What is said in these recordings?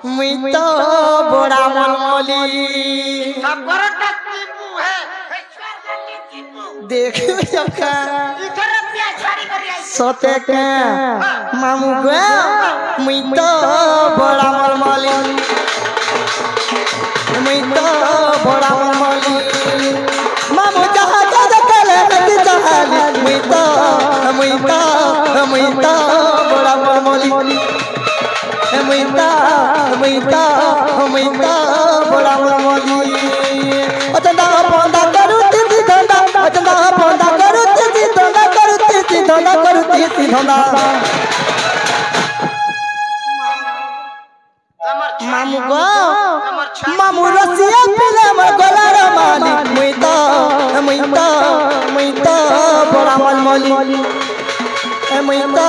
मुई तो बड़ा मलमली देखो सबका सोते के मामू गो मुई तो बड़ा मलमली मुई तो बड़ा मलमली मामू जहाँ जहाँ कले नदी जहाली मुई तो बड़ा मलमली मुईता बड़ा मलमली अचंदा पोंदा करू तिथि धंदा अचंदा पोंदा करू तिथि धंदा करू तिथि धंदा करू तिथि धंदा मामू गो मामू रसिया पिले मर गोलार माली मुईता बड़ा मलमली मुईता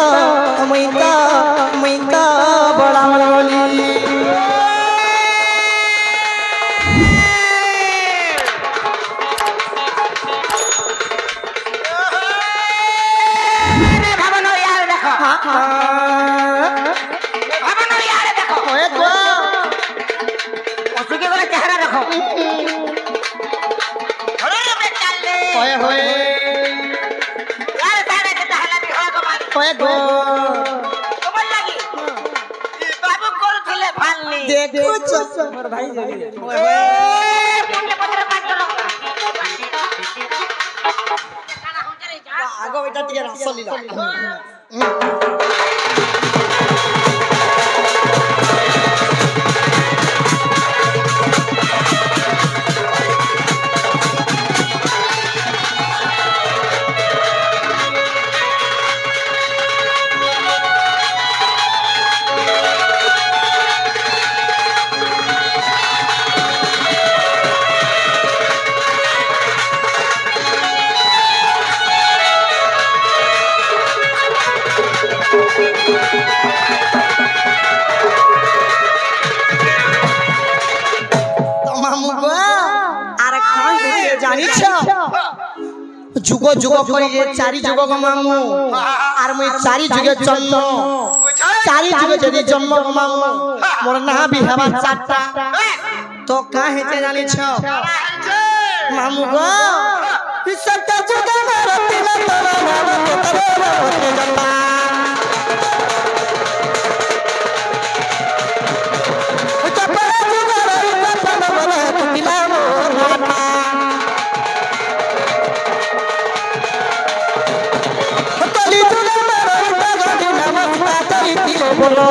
बड़ा मलमली आगो बेटा टिके रस लीला जुगो जुगो करी चारि जुगो गमामु आर मुई चारि जुगे जन्म चारि जुगे जदी जन्म गमामु मोर ना भी हवा चाटा तो काहे ते जानि छ मामू गो सत्ता जुगे रति न तोरा नाम तोरे होते जता चपरा जुगे रति न तोरा कुटिला मोर माता बोलो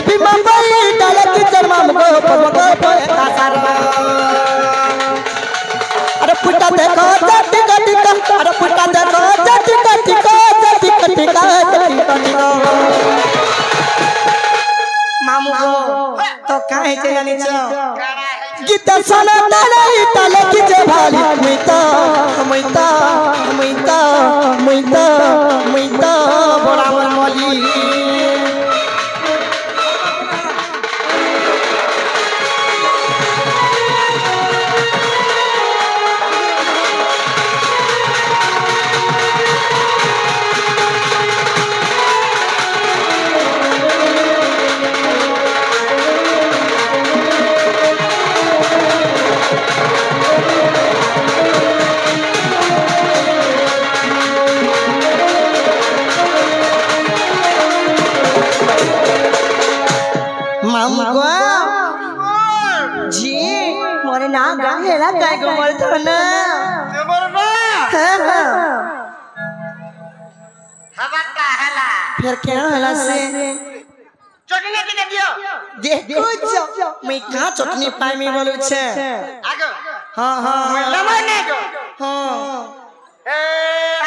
बिमंबई डाले की जन्म को पगो पता सारा अरे पुटा देखो जति कति अरे पुटा देखो जति कति मामू गो तो काहे से जानि छ गीत सुना ताले ताले की जे भाली मुईता बड़ा मलमली जी मोरे ना गाहेला काय गो बोलथन मोर ना हवा काहेला फिर क्या हला से चटनी की दे दियो देखो मैं का चटनी पाई में बोलू छे आगो हां लमन ने गो हां ए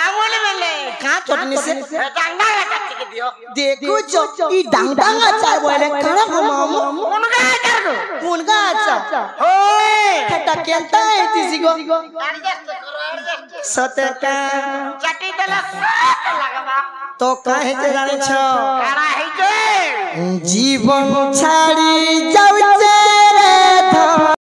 आमोल मेले का चटनी से डांगा चटनी के दियो देखो ई डांगा चाय बोले खाना मामू उनका आचार को उनका आचार होए ठटा केलता है किसी को एडजस्ट करो सते का चटी देला लगबा तो काहे जाने छ कारा है जे जीवन छाड़ी जाऊ